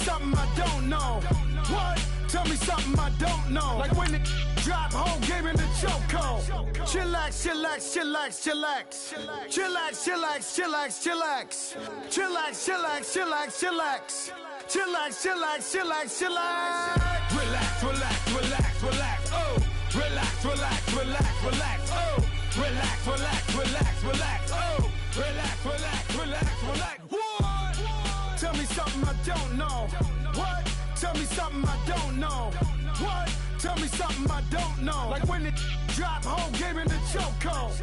something I don't know. What? Tell me something I don't know. Like when the drop home, game in the chokehold. Chillax, chillax, chillax, chillax. Chillax, chillax, chillax, chillax. Chillax, chillax, chillax, chillax. Chillax, chillax, chillax, chillax. Relax, relax, relax, relax. Oh, relax, relax, relax, relax. Oh, relax, relax, relax, relax. Oh, relax, relax, relax, relax. What? Tell me something I don't know. What? Tell me something I don't know. What? Tell me something I don't know. Like when the drop home, game in the chokehold.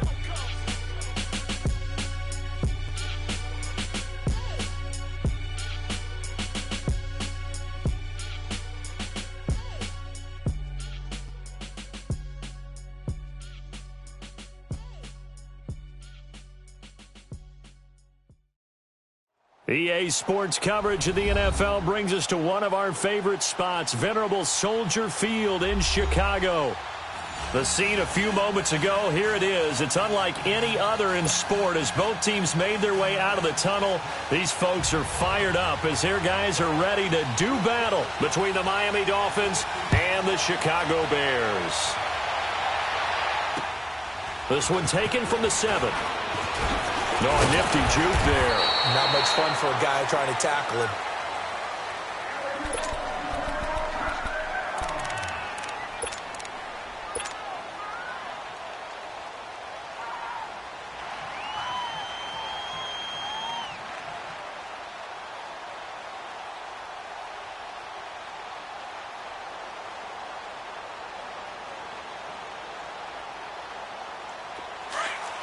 EA Sports coverage of the NFL brings us to one of our favorite spots, venerable Soldier Field in Chicago. The scene a few moments ago, here it is. It's unlike any other in sport as both teams made their way out of the tunnel. These folks are fired up as their guys are ready to do battle between the Miami Dolphins and the Chicago Bears. This one taken from the 7. No, a nifty juke there. Not much fun for a guy trying to tackle him.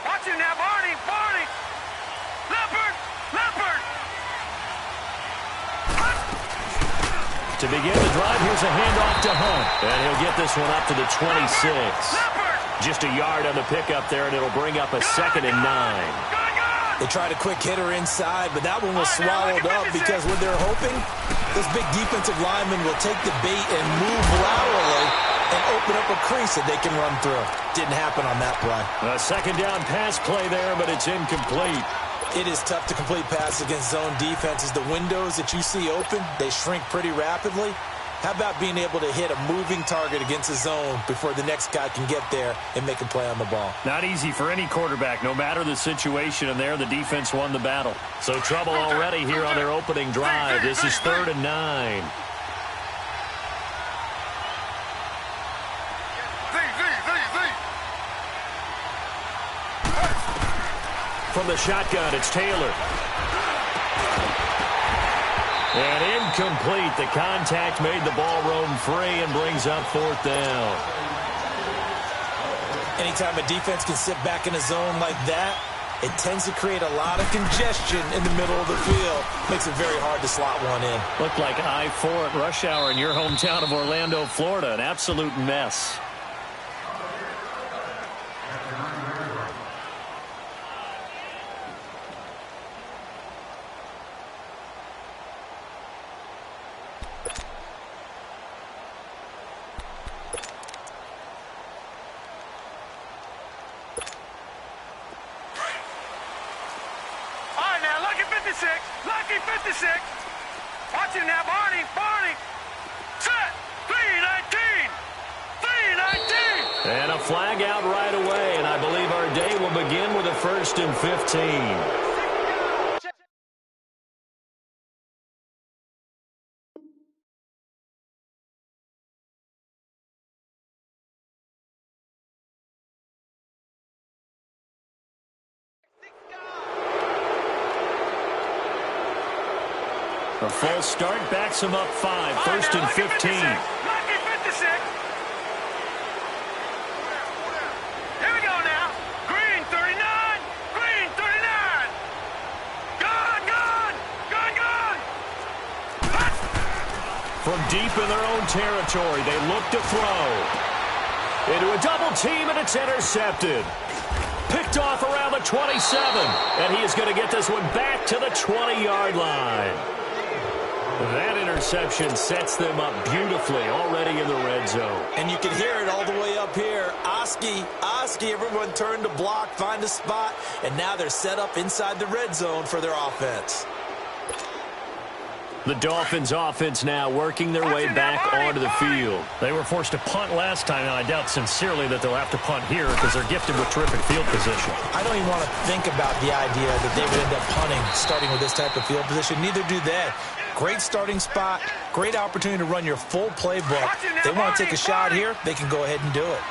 Watch him now, Barney, Barney. Leopard, Leopard. To begin the drive, here's a handoff to Hunt. And he'll get this one up to the 26. Just a yard on the pickup there, and it'll bring up a 2nd and 9. They tried a quick hitter inside, but that one was swallowed up because when they're hoping, this big defensive lineman will take the bait and move laterally and open up a crease that they can run through. Didn't happen on that play. A 2nd down pass play there, but it's incomplete. It is tough to complete passes against zone defenses. The windows that you see open, they shrink pretty rapidly. How about being able to hit a moving target against a zone before the next guy can get there and make a play on the ball? Not easy for any quarterback, no matter the situation, and there the defense won the battle. So trouble already here on their opening drive. This is 3rd and 9. From the shotgun, it's Taylor. And incomplete. The contact made the ball roam free and brings up 4th down. Anytime a defense can sit back in a zone like that, it tends to create a lot of congestion in the middle of the field. Makes it very hard to slot one in. Looked like I-4 at rush hour in your hometown of Orlando, Florida. An absolute mess. Lucky 56. Watch him now, Barney, Barney. Set. 319. 319. And a flag out right away, and I believe our day will begin with a 1st and 15. A false start backs him up 5. 1st and 15. Lucky 56. Here we go now. Green 39. Green 39. Gone, gone. Gone, gone. From deep in their own territory, they look to throw. Into a double team, and it's intercepted. Picked off around the 27. And he is going to get this one back to the 20-yard line. That interception sets them up beautifully already in the red zone. And you can hear it all the way up here. Oski, everyone turned to block, find a spot, and now they're set up inside the red zone for their offense. The Dolphins offense now working their way back onto the field. They were forced to punt last time, and I doubt sincerely that they'll have to punt here because they're gifted with terrific field position. I don't even want to think about the idea that they would end up punting starting with this type of field position. Neither do they. Great starting spot, great opportunity to run your full playbook. They want to take a shot here, they can go ahead and do it.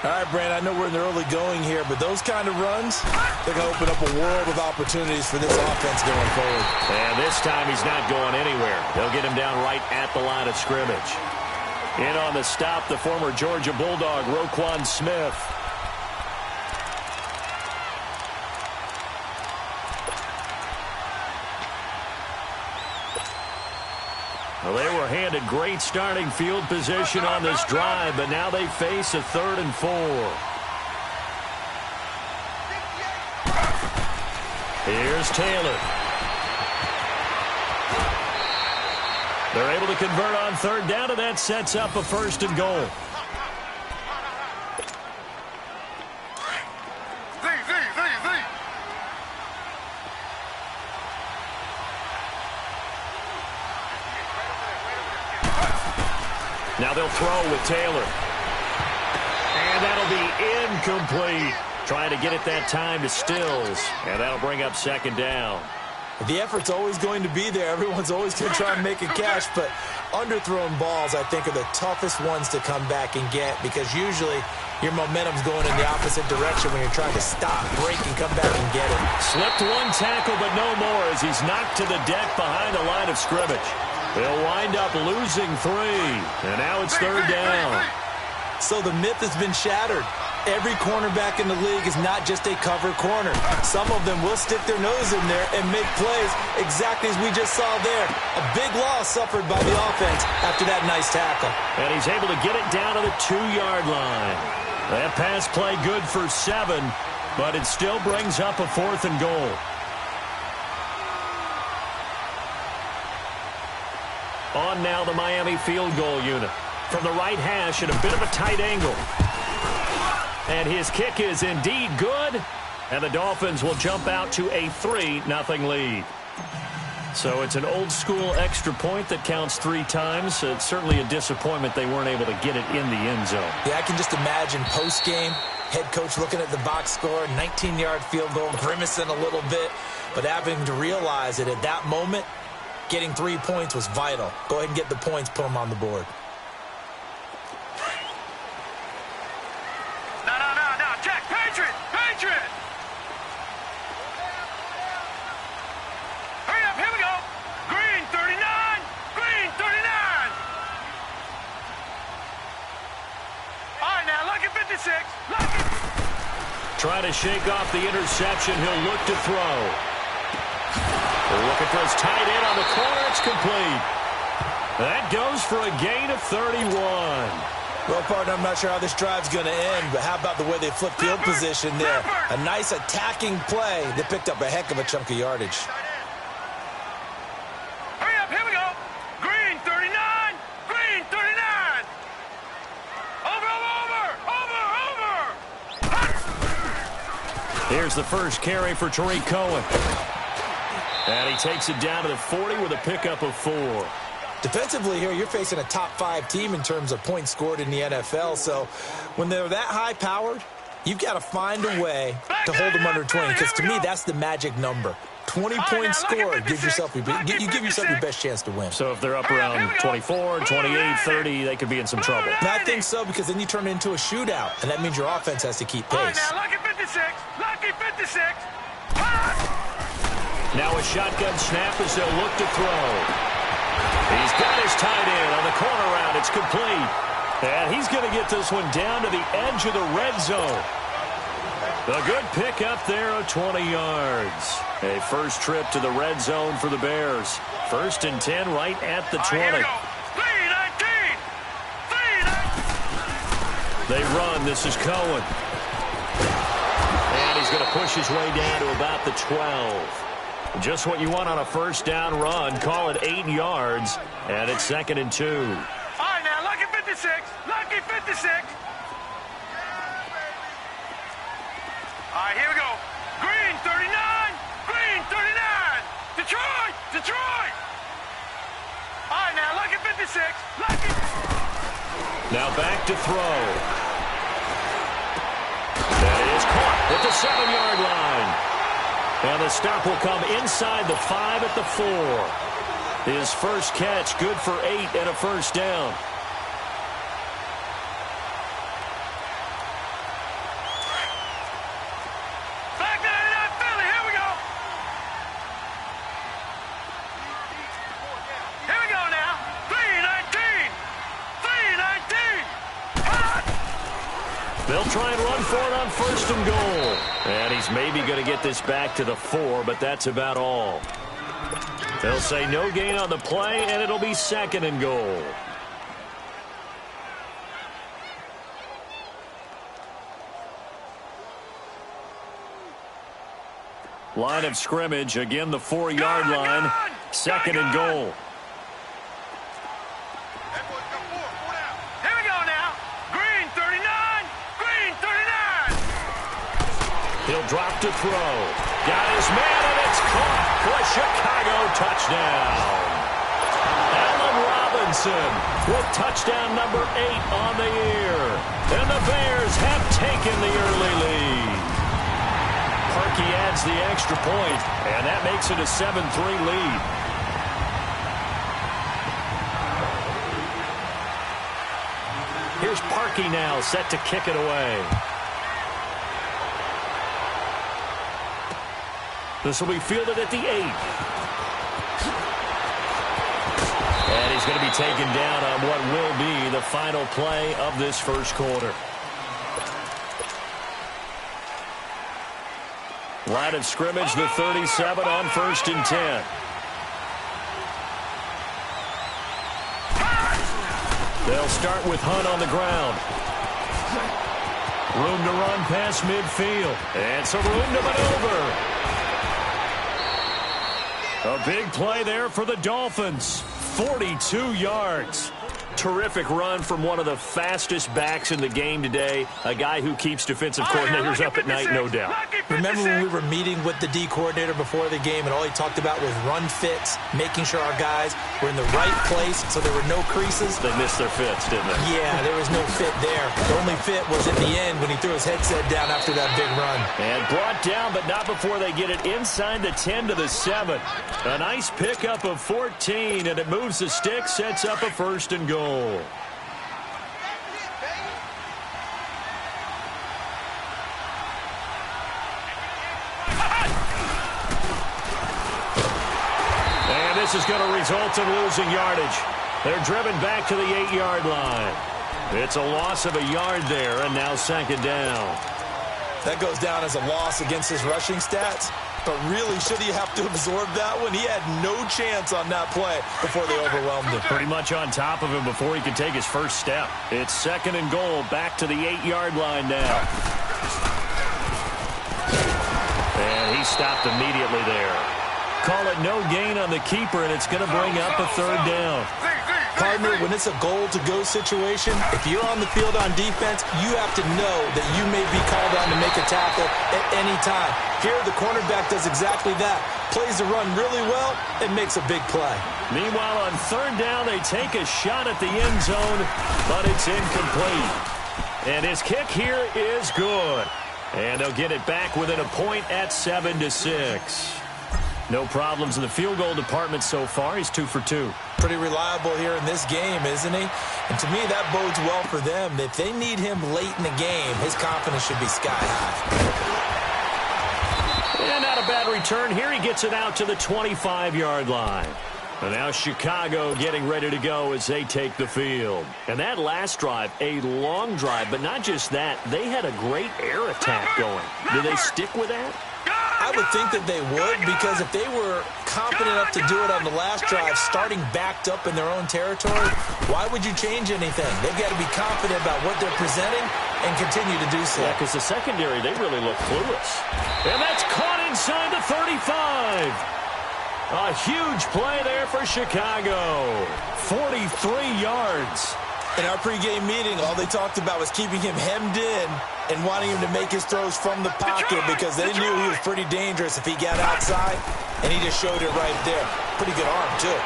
All right, Brandon, I know we're in the early going here, but those kind of runs, they're going to open up a world of opportunities for this offense going forward. And this time he's not going anywhere. They'll get him down right at the line of scrimmage. In on the stop, the former Georgia Bulldog, Roquan Smith. Well, they were handed great starting field position on this drive, but now they face a 3rd and 4. Here's Taylor. They're able to convert on 3rd down, and that sets up a 1st and goal. Now they'll throw with Taylor. And that'll be incomplete. Trying to get it that time to Stills. And that'll bring up 2nd down. The effort's always going to be there. Everyone's always going to try and make a catch, but underthrown balls, I think, are the toughest ones to come back and get because usually your momentum's going in the opposite direction when you're trying to stop, break, and come back and get it. Slipped one tackle, but no more as he's knocked to the deck behind the line of scrimmage. They'll wind up losing 3, and now it's 3rd down. So the myth has been shattered. Every cornerback in the league is not just a cover corner. Some of them will stick their nose in there and make plays exactly as we just saw there. A big loss suffered by the offense after that nice tackle. And he's able to get it down to the 2-yard line. That pass play good for 7, but it still brings up a 4th and goal. On now the Miami field goal unit. From the right hash at a bit of a tight angle. And his kick is indeed good. And the Dolphins will jump out to a 3-0 lead. So it's an old-school extra point that counts 3 times. It's certainly a disappointment they weren't able to get it in the end zone. Yeah, I can just imagine post-game, head coach looking at the box score, 19-yard field goal, grimacing a little bit, but having to realize that at that moment, getting 3 points was vital. Go ahead and get the points, put them on the board. No, Jack, Patriot! Hurry up, here we go! Green 39! All right, now, Lucky 56, Lucky! Trying to shake off the interception, he'll look to throw. They're looking for his tight end on the corner. It's complete. That goes for a gain of 31. Well, partner, I'm not sure how this drive's going to end, but how about the way they flip field position there? A nice attacking play that picked up a heck of a chunk of yardage. Hurry up, here we go. Green 39! Over! Here's the first carry for Tariq Cohen. And he takes it down to the 40 with a pickup of 4. Defensively here, you're facing a top 5 team in terms of points scored in the NFL. So when they're that high-powered, you've got to find a way to hold them under 20. Because to me, that's the magic number. 20 points scored gives yourself you give yourself your best chance to win. So if they're up around 24, 28, 30, they could be in some trouble. And I think so, because then you turn it into a shootout, and that means your offense has to keep pace. All right, now, Lucky 56! Now a shotgun snap as they'll look to throw. He's got his tight end on the corner route. It's complete. And he's going to get this one down to the edge of the red zone. A good pick up there of 20 yards. A first trip to the red zone for the Bears. 1st and 10 right at the 20. Here we go. 3-19! They run. This is Cohen. And he's going to push his way down to about the 12. Just what you want on a first down run. Call it 8 yards. And it's 2nd and 2. All right, now, Lucky 56! All right, here we go. Green 39! Detroit! Now back to throw. That is caught at the 7-yard line. And the stop will come inside the 5 at the 4. His first catch, good for 8 and a first down. They'll try and run for it on first and goal. And he's maybe going to get this back to the 4, but that's about all. They'll say no gain on the play, and it'll be second and goal. Line of scrimmage, again the 4-yard line. Second and goal. He'll drop to throw. Got his man, and it's caught for a Chicago touchdown. Allen Robinson with touchdown number 8 on the year. And the Bears have taken the early lead. Parkey adds the extra point, and that makes it a 7-3 lead. Here's Parkey now, set to kick it away. This will be fielded at the 8. And he's going to be taken down on what will be the final play of this first quarter. Line of scrimmage, the 37 on first and 10. They'll start with Hunt on the ground. Room to run past midfield. And some room to maneuver. A big play there for the Dolphins. 42 yards. Terrific run from one of the fastest backs in the game today. A guy who keeps defensive coordinators up at night, no doubt. Remember when we were meeting with the D coordinator before the game and all he talked about was run fits, making sure our guys were in the right place so there were no creases? They missed their fits, didn't they? Yeah, there was no fit there. The only fit was at the end when he threw his headset down after that big run. And brought down, but not before they get it inside the 10 to the 7. A nice pickup of 14, and it moves the stick, sets up a first and goal. And this is going to result in losing yardage. They're driven back to the 8-yard line. It's a loss of a yard there, and now second down. That goes down as a loss against his rushing stats. But really, should he have to absorb that one? He had no chance on that play before they overwhelmed him. Pretty much on top of him before he could take his first step. It's second and goal, back to the 8-yard line now. And he stopped immediately there. Call it no gain on the keeper, and it's going to bring up a third down. Partner, when it's a goal-to-go situation, if you're on the field on defense, you have to know that you may be called on to make a tackle at any time. Here, the cornerback does exactly that. Plays the run really well and makes a big play. Meanwhile, on third down, they take a shot at the end zone, but it's incomplete. And his kick here is good. And they'll get it back within a point at 7-6. No problems in the field goal department so far. He's 2 for 2. Pretty reliable here in this game, isn't he? And to me, that bodes well for them. If they need him late in the game, his confidence should be sky high. And not a bad return here. He gets it out to the 25-yard line. And now Chicago getting ready to go as they take the field. And that last drive, a long drive, but not just that. They had a great air attack going. Do they stick with that? I would think that they would, because if they were confident enough to do it on the last drive, starting backed up in their own territory, why would you change anything? They've got to be confident about what they're presenting and continue to do so. Yeah, because the secondary, they really look clueless. And that's caught inside the 35. A huge play there for Chicago. 43 yards. In our pregame meeting, all they talked about was keeping him hemmed in and wanting him to make his throws from the pocket because they knew he was pretty dangerous if he got outside, and he just showed it right there. Pretty good arm, too.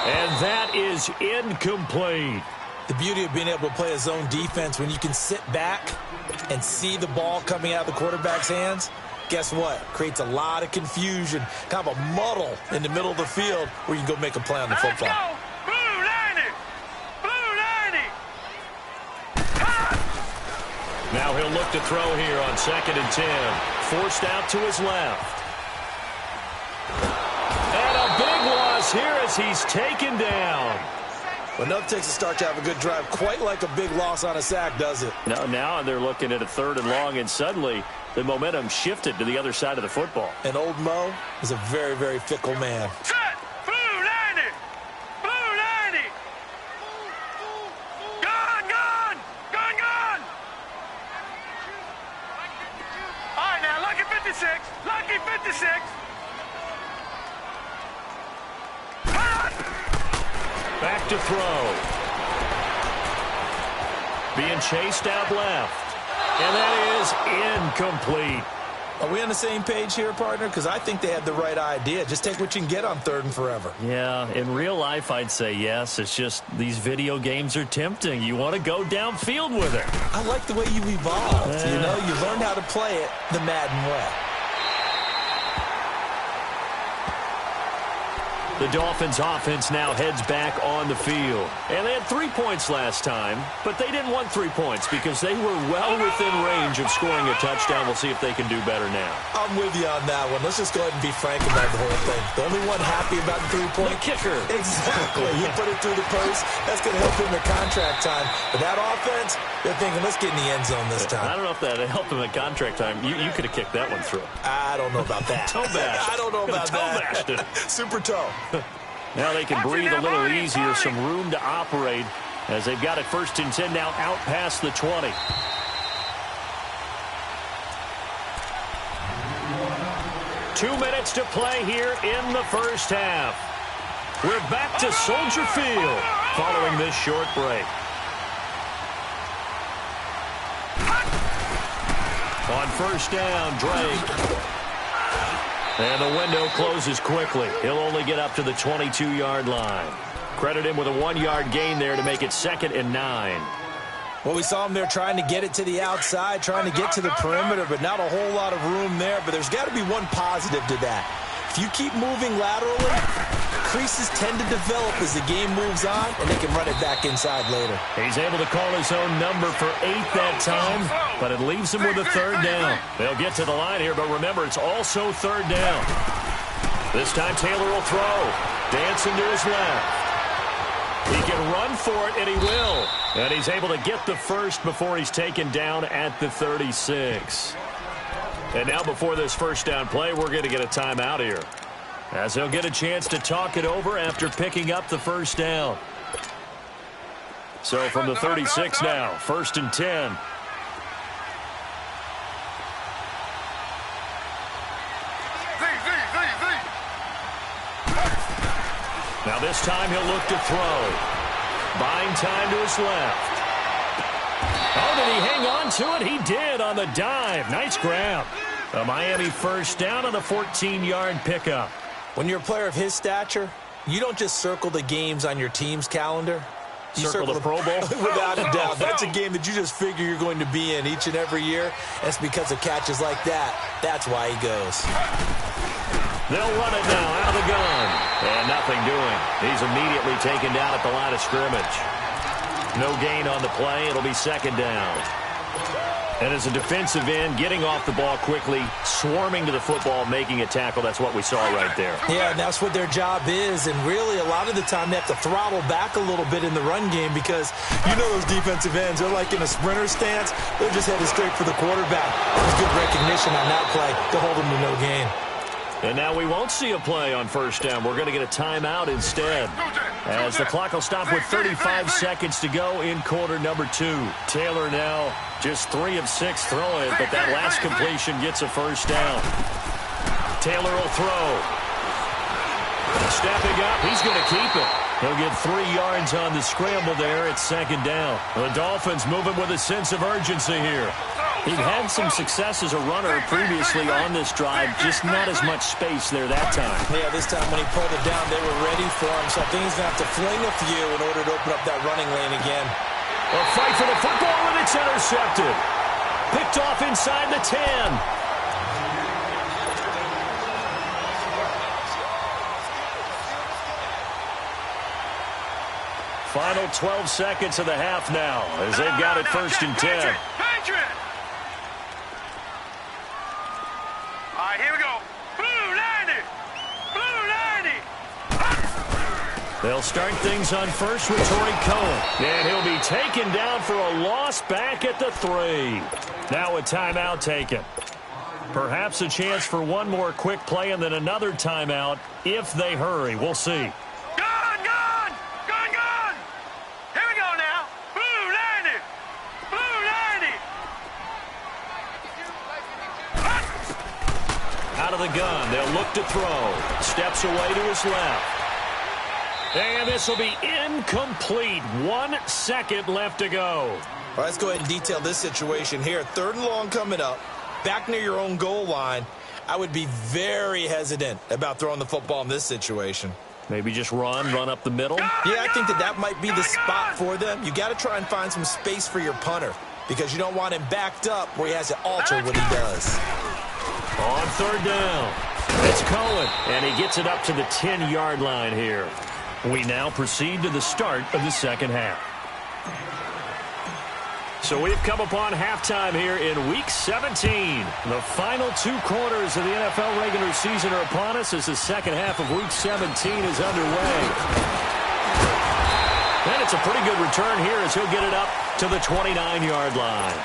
And that is incomplete. The beauty of being able to play a zone defense when you can sit back and see the ball coming out of the quarterback's hands, guess what? Creates a lot of confusion, kind of a muddle in the middle of the field where you can go make a play on the football. Let's go! Blue 90! Blue 90! Now he'll look to throw here on 2nd and 10. Forced out to his left. And a big loss here as he's taken down. Well, enough takes a start to have a good drive. Quite like a big loss on a sack, does it? No, now they're looking at a 3rd and long, and suddenly the momentum shifted to the other side of the football. And old Mo is a very, very fickle man. Set! Blue 90! Blue 90! Gone! Gone! Gone! Gone! All right, now, lucky 56. Lucky 56. Back to throw. Being chased out left. And that is incomplete. Are we on the same page here, partner? Because I think they had the right idea. Just take what you can get on 3rd and forever. Yeah, in real life, I'd say yes. It's just these video games are tempting. You want to go downfield with it. I like the way you've evolved. You know, you learned how to play it the Madden way. The Dolphins offense now heads back on the field. And they had 3 points last time, but they didn't want 3 points because they were well within range of scoring a touchdown. We'll see if they can do better now. I'm with you on that one. Let's just go ahead and be frank about the whole thing. The only one happy about the 3-point kicker. Exactly. He put it through the post. That's going to help him in contract time. But that offense, they're thinking, let's get in the end zone this time. I don't know if that helped him at contract time. You could have kicked that one through. I don't know about that. Toe bash. I don't know about that. Toe bashed it. Super toe. Now they can breathe a little easier, some room to operate as they've got it 1st and 10 now out past the 20. Two minutes to play here in the first half. We're back to Soldier Field following this short break. On 1st down, Drake. And the window closes quickly. He'll only get up to the 22-yard line. Credit him with a 1-yard gain there to make it 2nd and 9. Well, we saw him there trying to get it to the outside, trying to get to the perimeter, but not a whole lot of room there. But there's got to be one positive to that. If you keep moving laterally, creases tend to develop as the game moves on, and they can run it back inside later. He's able to call his own number for 8 that time, but it leaves him with a 3rd down. They'll get to the line here, but remember, it's also 3rd down. This time Taylor will throw. Dancing to his left. He can run for it, and he will. And he's able to get the first before he's taken down at the 36. And now before this 1st down play, we're going to get a timeout here, as they'll get a chance to talk it over after picking up the 1st down. So from the 36 now, 1st and 10. Now this time he'll look to throw. Buying time to his left. Oh, did he hang on to it? He did on the dive. Nice grab. A Miami 1st down on the 14-yard pickup. When you're a player of his stature, you don't just circle the games on your team's calendar. You circle the Pro Bowl? Without a doubt. That's a game that you just figure you're going to be in each and every year. And it's because of catches like that. That's why he goes. They'll run it now out of the gun. And nothing doing. He's immediately taken down at the line of scrimmage. No gain on the play. It'll be 2nd down. And as a defensive end, getting off the ball quickly, swarming to the football, making a tackle. That's what we saw right there. Yeah, and that's what their job is. And really, a lot of the time, they have to throttle back a little bit in the run game because you know those defensive ends, they're like in a sprinter stance. They're just headed straight for the quarterback. There's good recognition on that play to hold them to no gain. And now we won't see a play on 1st down. We're going to get a timeout instead, as the clock will stop with 35 seconds to go in quarter number 2. Taylor now just 3 of 6 throwing, but that last completion gets a 1st down. Taylor will throw. Stepping up, he's going to keep it. He'll get 3 yards on the scramble there at 2nd down. The Dolphins moving with a sense of urgency here. He'd had some success as a runner previously on this drive, just not as much space there that time. Yeah, this time when he pulled it down, they were ready for him, so I think he's going to have to fling a few in order to open up that running lane again. A fight for the football, and it's intercepted. Picked off inside the 10. Final 12 seconds of the half now as they've got it first and 10. All right, here we go. Blue 90. Blue 90. They'll start things on first with Torrey Cohen. And he'll be taken down for a loss back at the 3. Now a timeout taken. Perhaps a chance for one more quick play and then another timeout if they hurry. We'll see. Out of the gun, they'll look to throw. Steps away to his left. And this will be incomplete. 1 second left to go. All right, let's go ahead and detail this situation here. 3rd and long coming up. Back near your own goal line. I would be very hesitant about throwing the football in this situation. Maybe just run up the middle. Yeah, I think that might be the spot for them. You got to try and find some space for your punter because you don't want him backed up where he has to alter what he does. On 3rd down, it's Cohen, and he gets it up to the 10-yard line here. We now proceed to the start of the second half. So we've come upon halftime here in Week 17. The final 2 quarters of the NFL regular season are upon us as the second half of Week 17 is underway. And it's a pretty good return here as he'll get it up to the 29-yard line.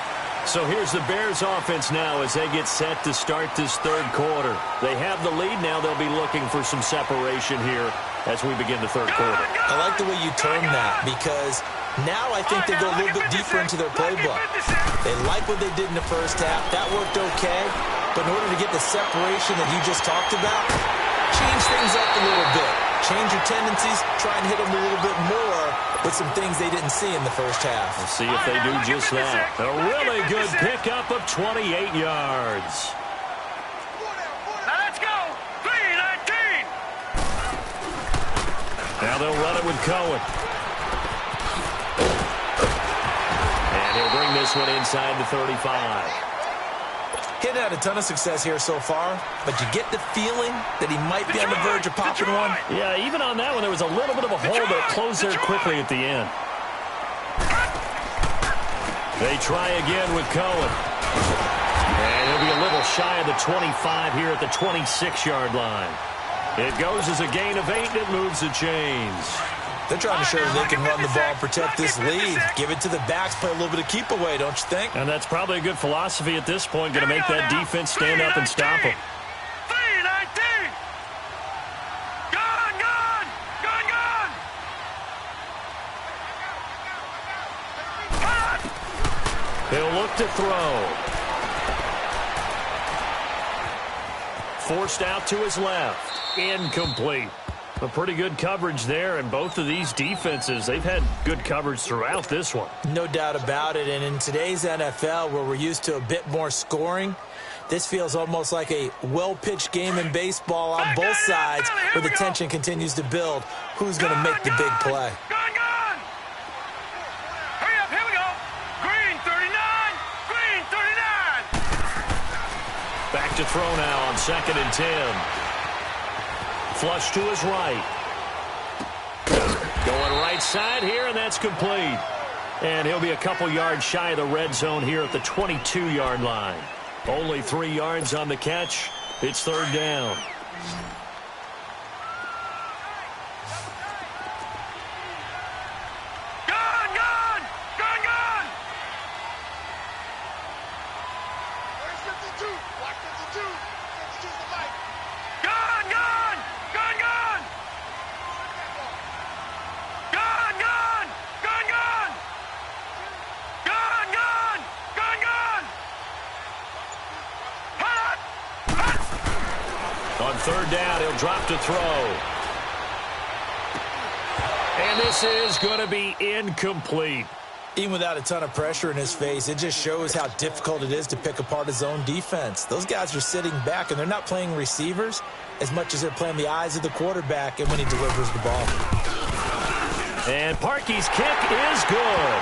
So here's the Bears offense now as they get set to start this 3rd quarter. They have the lead now. They'll be looking for some separation here as we begin the 3rd quarter. I like the way you term that because now I think they go a little bit deeper into their playbook. They like what they did in the first half. That worked okay. But in order to get the separation that you just talked about, change things up a little bit. Change your tendencies. Try and hit them a little bit more with some things they didn't see in the first half. We'll see if they do just that. A really good pickup of 28 yards. Now let's go. 3-19. Now they'll run it with Cohen. And he'll bring this one inside the 35. He hadn't had a ton of success here so far, but you get the feeling that he might be on the verge of popping one. Yeah, even on that one, there was a little bit of a hole that closed there quickly at the end. They try again with Cohen. And he'll be a little shy of the 25 here at the 26-yard line. It goes as a gain of 8, and it moves the chains. They're trying to show that they can run the ball and protect this lead. Give it to the backs, play a little bit of keep away, don't you think? And that's probably a good philosophy at this point, going to make that defense stand up and stop them. 3-19. Gun. He'll look to throw. Forced out to his left. Incomplete. A pretty good coverage there, and both of these defenses, they've had good coverage throughout this one. No doubt about it, and in today's NFL, where we're used to a bit more scoring, this feels almost like a well-pitched game in baseball on both sides, where the tension continues to build. Who's going to make the big play? Gun. Hurry up, here we go. Green 39. Back to throw now on 2nd and 10. Flush to his right. Going right side here, and that's complete. And he'll be a couple yards shy of the red zone here at the 22-yard line. Only 3 yards on the catch. It's 3rd down. On 3rd down, he'll drop to throw. And this is going to be incomplete. Even without a ton of pressure in his face, it just shows how difficult it is to pick apart a zone defense. Those guys are sitting back, and they're not playing receivers as much as they're playing the eyes of the quarterback and when he delivers the ball. And Parkey's kick is good.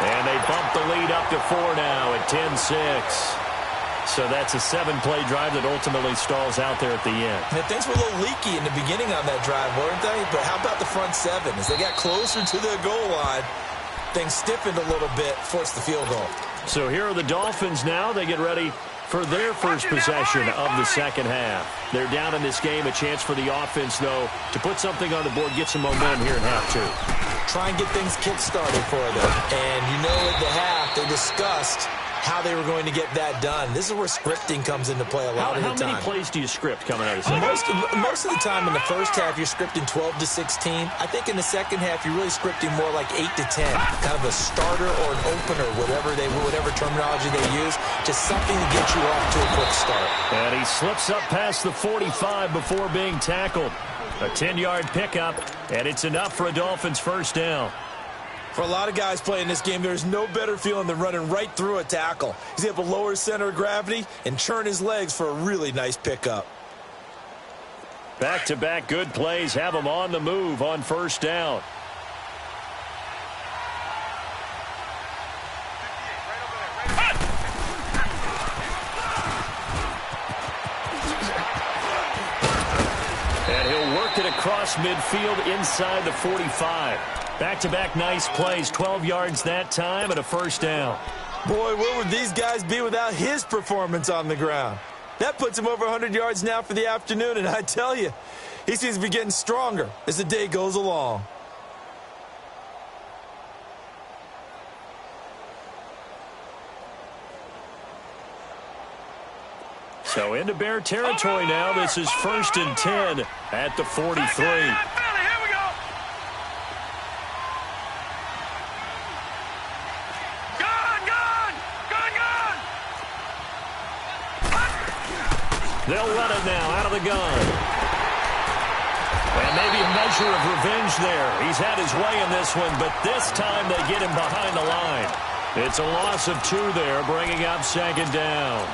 And they bump the lead up to 4 now at 10-6. So that's a 7-play drive that ultimately stalls out there at the end. And things were a little leaky in the beginning on that drive, weren't they? But how about the front 7? As they got closer to the goal line, things stiffened a little bit, forced the field goal. So here are the Dolphins now. They get ready for their first possession of the second half. They're down in this game. A chance for the offense, though, to put something on the board, get some momentum here in half 2. Try and get things kick-started for them. And you know at the half, they discussed how they were going to get that done. This is where scripting comes into play a lot of the time. How many plays do you script coming out of the second? Most of the time in the first half, you're scripting 12 to 16. I think in the second half, you're really scripting more like 8 to 10. Kind of a starter or an opener, whatever terminology they use. Just something to get you off to a quick start. And he slips up past the 45 before being tackled. A 10-yard pickup, and it's enough for a Dolphins first down. For a lot of guys playing this game, there's no better feeling than running right through a tackle. He's able to lower his center of gravity and churn his legs for a really nice pickup. Back-to-back good plays have him on the move on first down. And he'll work it across midfield inside the 45. Back-to-back nice plays, 12 yards that time and a first down. Boy, where would these guys be without his performance on the ground? That puts him over 100 yards now for the afternoon, and I tell you, he seems to be getting stronger as the day goes along. So into Bear territory now. This is 1st and 10 at the 43. They'll run it now out of the gun. And maybe a measure of revenge there. He's had his way in this one, but this time they get him behind the line. It's a loss of 2 there, bringing up 2nd down.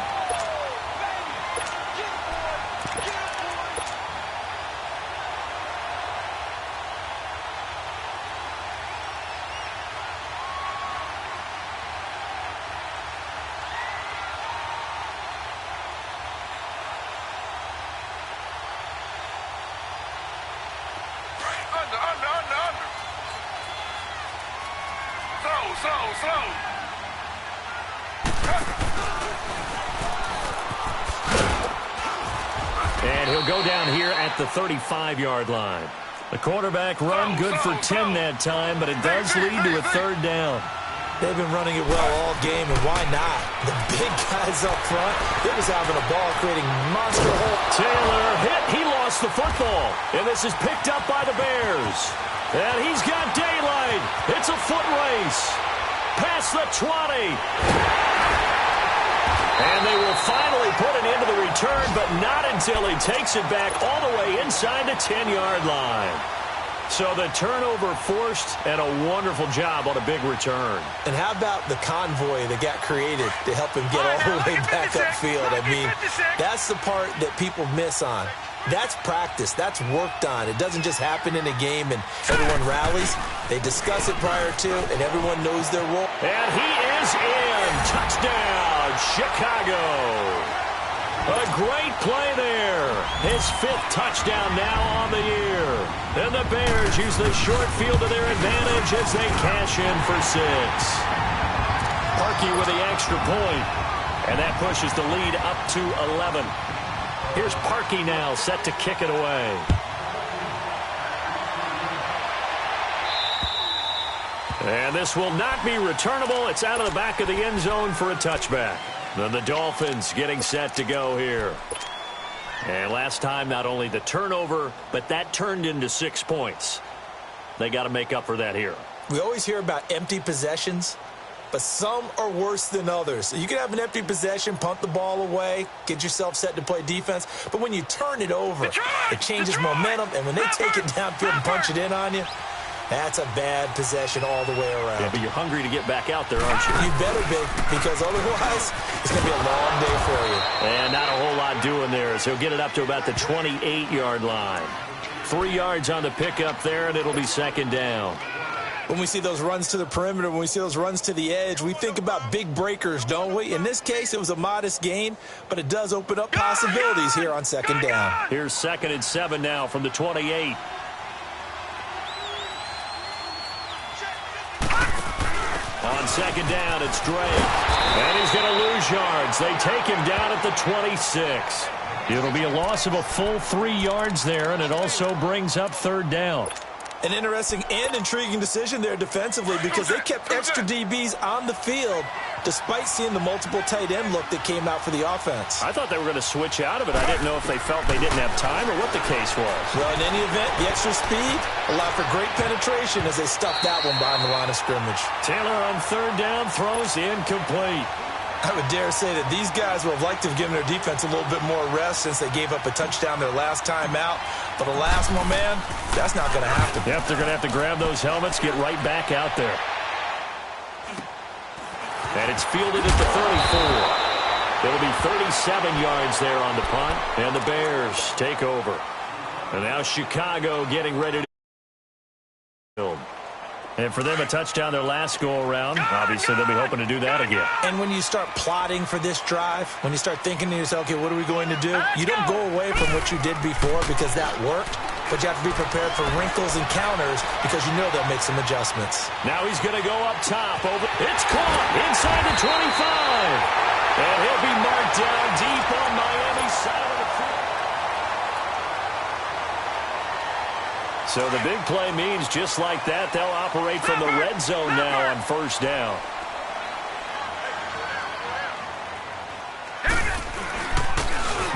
And he'll go down here at the 35-yard line. The quarterback run good for 10 that time, but it does lead to a 3rd down. They've been running it well all game, and why not? The big guys up front, they're just having a ball, creating monster holes. Taylor hit. He lost the football, and this is picked up by the Bears. And he's got daylight. It's a foot race. Past the 20. And they will finally put it into the return, but not until he takes it back all the way inside the 10-yard line. So the turnover forced, and a wonderful job on a big return. And how about the convoy that got created to help him get all the way back upfield? I mean, that's the part that people miss on. That's practice. That's worked on. It doesn't just happen in a game and everyone rallies. They discuss it prior to, and everyone knows their role. And he is in. Touchdown, Chicago. A great play there. His 5th touchdown now on the year. And the Bears use the short field to their advantage as they cash in for 6. Parkey with the extra point. And that pushes the lead up to 11. Here's Parkey now set to kick it away. And this will not be returnable. It's out of the back of the end zone for a touchback. Then the Dolphins getting set to go here. And last time, not only the turnover, but that turned into 6 points. They got to make up for that here. We always hear about empty possessions, but some are worse than others. You can have an empty possession, punt the ball away, get yourself set to play defense, but when you turn it over, it changes momentum, and when they take it downfield and punch it in on you, That's a bad possession all the way around. Yeah, but you're hungry to get back out there, aren't you? You better be, because otherwise it's going to be a long day for you. And not a whole lot doing there, as he'll get it up to about the 28-yard line. 3 yards on the pickup there, and it'll be second down. When we see those runs to the perimeter, when we see those runs to the edge, we think about big breakers, don't we? In this case, it was a modest gain, but it does open up possibilities here on second down. Here's 2nd and 7 now from the 28. On second down, it's Drake. And he's going to lose yards. They take him down at the 26. It'll be a loss of a full 3 yards there, and it also brings up third down. An interesting and intriguing decision there defensively, because they kept extra DBs on the field despite seeing the multiple tight end look that came out for the offense. I thought they were going to switch out of it. I didn't know if they felt they didn't have time or what the case was. Well, in any event, the extra speed allowed for great penetration as they stuffed that one behind the line of scrimmage. Taylor on third down throws incomplete. I would dare say that these guys would have liked to have given their defense a little bit more rest since they gave up a touchdown their last time out. But alas, my man, that's not going to happen. Yep, they're going to have to grab those helmets, get right back out there. And it's fielded at the 34. It'll be 37 yards there on the punt, and the Bears take over. And now Chicago getting ready to build. And for them, a touchdown their last go-around. Obviously, they'll be hoping to do that again. And when you start plotting for this drive, when you start thinking to yourself, okay, what are we going to do? You don't go away from what you did before because that worked, but you have to be prepared for wrinkles and counters because you know they'll make some adjustments. Now he's going to go up top. It's caught inside the 25. And he'll be marked down deep on Miami's side of the field. So the big play means just like that, they'll operate from the red zone now on first down.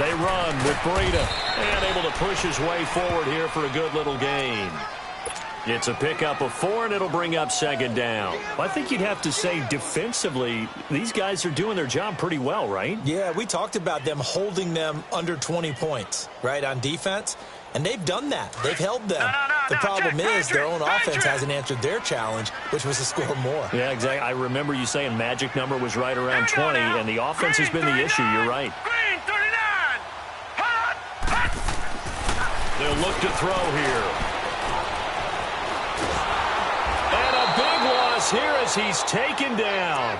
They run with Breida, and able to push his way forward here for a good little gain. It's a pickup of 4, and it'll bring up second down. I think you'd have to say defensively, these guys are doing their job pretty well, right? Yeah, we talked about them holding them under 20 points, right, on defense. And they've done that. They've held them. The problem is their own offense hasn't answered their challenge, which was to score more. Yeah, exactly. I remember you saying magic number was right around 20, and the offense has been the issue. You're right. They'll look to throw here. And a big loss here as he's taken down.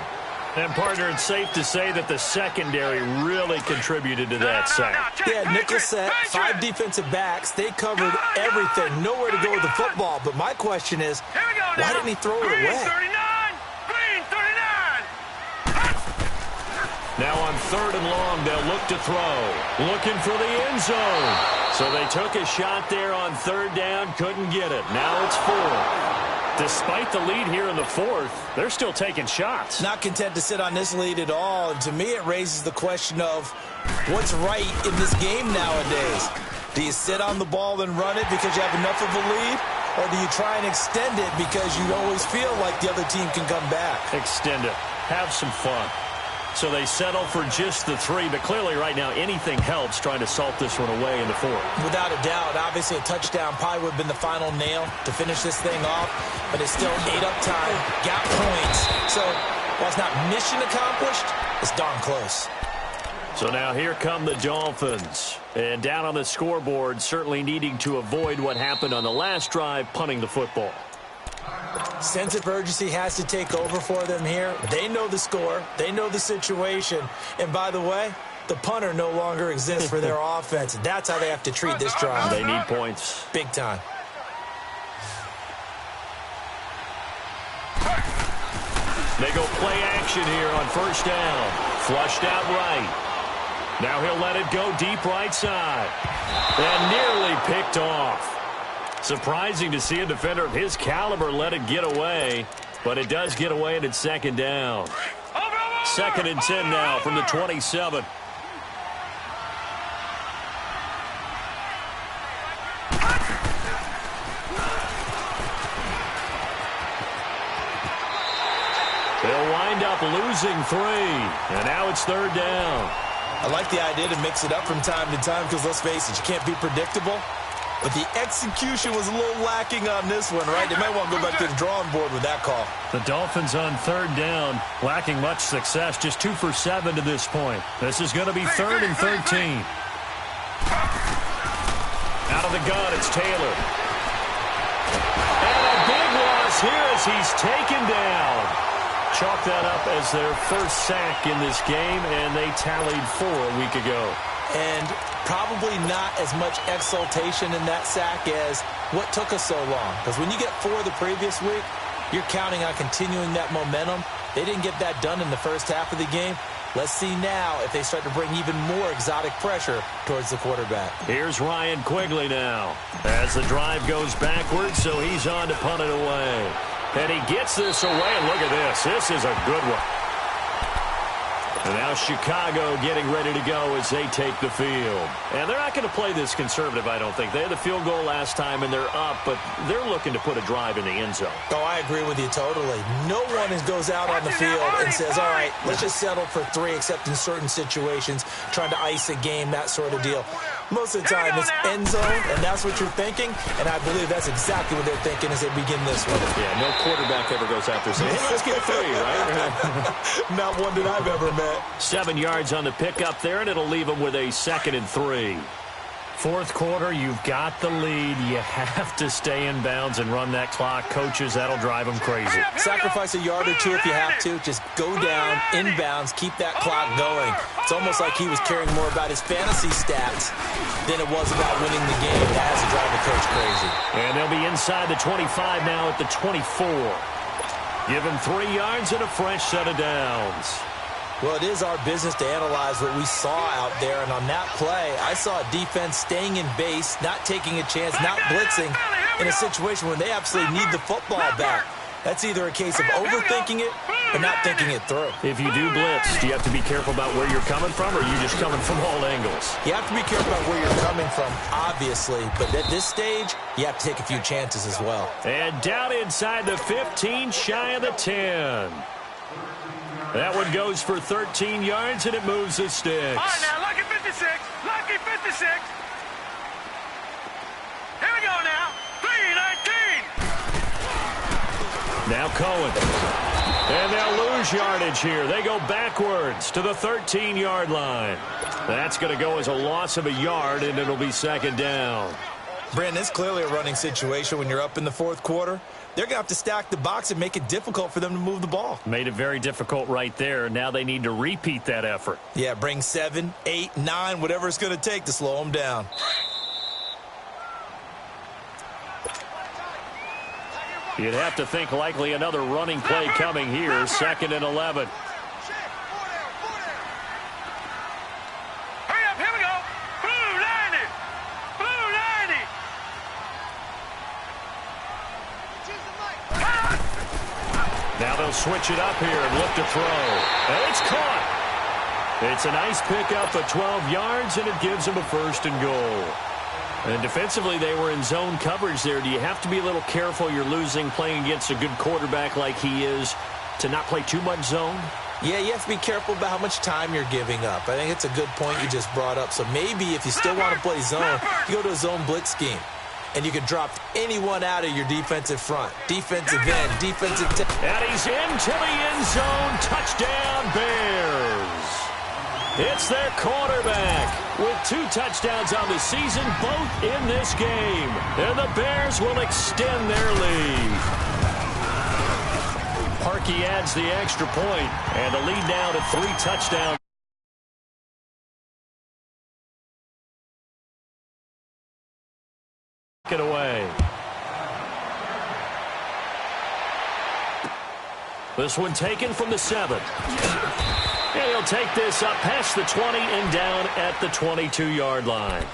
And, partner, it's safe to say that the secondary really contributed to that sack. Yeah, nickel set, 5 defensive backs. They covered everything. Nowhere to go with the football. But my question is, why didn't he throw it away? Now on third and long, they'll look to throw. Looking for the end zone. So they took a shot there on third down, couldn't get it. Now it's 4. Despite the lead here in the fourth, they're still taking shots. Not content to sit on this lead at all. And to me, it raises the question of what's right in this game nowadays. Do you sit on the ball and run it because you have enough of a lead? Or do you try and extend it because you always feel like the other team can come back? Extend it. Have some fun. So they settle for just the 3, but clearly right now anything helps trying to salt this one away in the fourth. Without a doubt, obviously a touchdown probably would have been the final nail to finish this thing off, but it's still 8 up time, got points. So while it's not mission accomplished, it's darn close. So now here come the Dolphins. And down on the scoreboard, certainly needing to avoid what happened on the last drive, punting the football. Sense of urgency has to take over for them here. They know the score. They know the situation. And by the way, the punter no longer exists for their offense. That's how they have to treat this drive. They need points. Big time. They go play action here on first down. Flushed out right. Now he'll let it go deep right side. And nearly picked off. Surprising to see a defender of his caliber let it get away, but it does get away and it's second down. 2nd and 10 now from the 27. They'll wind up losing 3, and now it's third down. I like the idea to mix it up from time to time because, let's face it, you can't be predictable. but the execution was a little lacking on this one, right? They might want to go back to the drawing board with that call. The Dolphins on third down, lacking much success, just 2 for 7 to this point. This is going to be 3rd and 13. Out of the gun, it's Taylor. And a big loss here as he's taken down. Chalk that up as their first sack in this game, and they tallied 4 a week ago. And probably not as much exultation in that sack as what took us so long. Because when you get 4 the previous week, you're counting on continuing that momentum. They didn't get that done in the first half of the game. Let's see now if they start to bring even more exotic pressure towards the quarterback. Here's Ryan Quigley now as the drive goes backwards, so he's on to punt it away. And he gets this away, and look at this. This is a good one. And now Chicago getting ready to go as they take the field. And they're not going to play this conservative, I don't think. They had the field goal last time, and they're up, but they're looking to put a drive in the end zone. Oh, I agree with you totally. No one goes out on the field and says, all right, let's just settle for 3, except in certain situations, trying to ice a game, that sort of deal. Most of the time, it's end zone, and that's what you're thinking, and I believe that's exactly what they're thinking as they begin this one. Yeah, no quarterback ever goes out there saying, hey, let's get 3, right? Not one that I've ever met. 7 yards on the pickup there, and it'll leave them with a 2nd and 3. Fourth quarter, you've got the lead. You have to stay in bounds and run that clock. Coaches, that'll drive them crazy. Sacrifice a yard or 2 if you have to. Just go down, in bounds, keep that clock going. It's almost like he was caring more about his fantasy stats than it was about winning the game. That has to drive the coach crazy. And they'll be inside the 25 now at the 24. Give him 3 yards and a fresh set of downs. Well, it is our business to analyze what we saw out there, and on that play, I saw a defense staying in base, not taking a chance, not blitzing, in a situation where they absolutely need the football back. That's either a case of overthinking it or not thinking it through. If you do blitz, do you have to be careful about where you're coming from, or are you just coming from all angles? You have to be careful about where you're coming from, obviously, but at this stage, you have to take a few chances as well. And down inside the 15, shy of the 10. That one goes for 13 yards, and it moves the sticks. All right, now, lucky 56. Lucky 56. Here we go now. 3-19. Now Cohen. And they'll lose yardage here. They go backwards to the 13-yard line. That's going to go as a loss of a yard, and it'll be 2nd down. Brandon, it's clearly a running situation when you're up in the fourth quarter. They're going to have to stack the box and make it difficult for them to move the ball. Made it very difficult right there. Now they need to repeat that effort. Yeah, bring 7, 8, 9, whatever it's going to take to slow them down. You'd have to think likely another running play coming here. 2nd and 11. Hurry up, here we go. Blue 90. Blue 90. Now they'll switch it up here and look to throw. And it's caught. It's a nice pickup of 12 yards, and it gives them a 1st and goal. And defensively, they were in zone coverage there. Do you have to be a little careful? You're losing playing against a good quarterback like he is to not play too much zone? Yeah, you have to be careful about how much time you're giving up. I think it's a good point you just brought up. So maybe if you still want to play zone, you go to a zone blitz scheme. And you can drop anyone out of your defensive front. Defensive end, defensive... And he's into the end zone. Touchdown, Bears. It's their quarterback with 2 touchdowns on the season, both in this game. And the Bears will extend their lead. Parkey adds the extra point, and the lead now to 3 touchdowns. It away. This one taken from the 7. And he'll take this up past the 20 and down at the 22-yard line.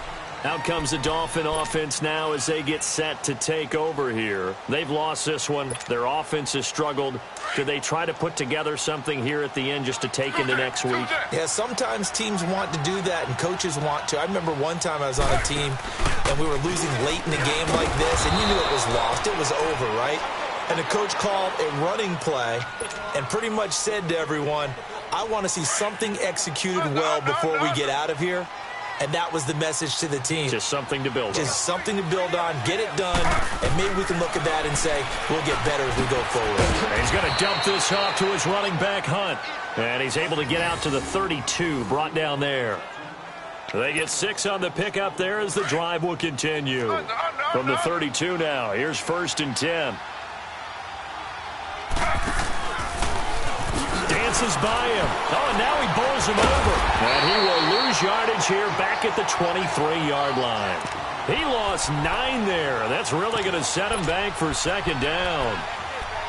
Out comes the Dolphin offense now as they get set to take over here. They've lost this one. Their offense has struggled. Do they try to put together something here at the end just to take into next week? Yeah, sometimes teams want to do that and coaches want to. I remember one time I was on a team and we were losing late in the game like this, and you knew it was lost. It was over, right? And the coach called a running play and pretty much said to everyone, I want to see something executed well before we get out of here. And that was the message to the team. Just something to build on. Just something to build on, get it done, and maybe we can look at that and say, we'll get better as we go forward. And he's going to dump this off to his running back, Hunt. And he's able to get out to the 32, brought down there. They get 6 on the pickup there as the drive will continue. From the 32 now, here's 1st and 10. Dances by him. Oh, and now he bowls him over. And he will lose yardage here back at the 23-yard line. He lost 9 there. That's really going to set him back for 2nd down.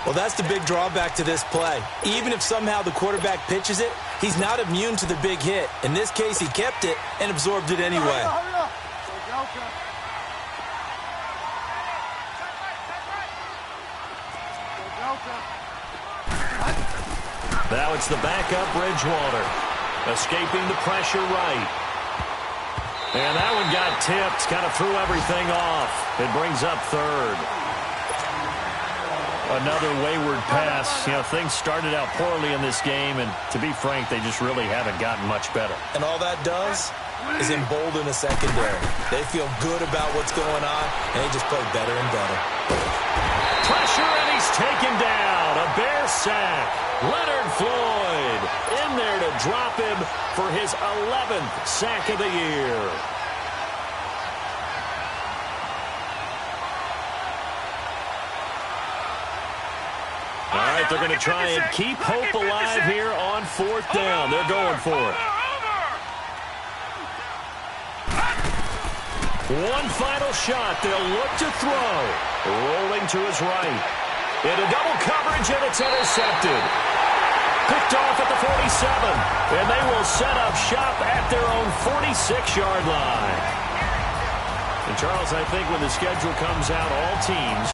Well, that's the big drawback to this play. Even if somehow the quarterback pitches it, he's not immune to the big hit. In this case, he kept it and absorbed it anyway. Now it's the backup Bridgewater. Escaping the pressure right. And that one got tipped. Kind of threw everything off. It brings up 3rd. Another wayward pass. You know, things started out poorly in this game, and to be frank, they just really haven't gotten much better. And all that does is embolden the secondary. They feel good about what's going on, and they just play better and better. Pressure, and he's taken down. A Bear sack. Leonard Floyd in there to drop him for his 11th sack of the year. All right, they're going to try and keep hope alive here on 4th down. They're going for it. One final shot. They'll look to throw. Rolling to his right. Into double coverage, and it's intercepted. Picked off at the 47. And they will set up shop at their own 46-yard line. And, Charles, I think when the schedule comes out, all teams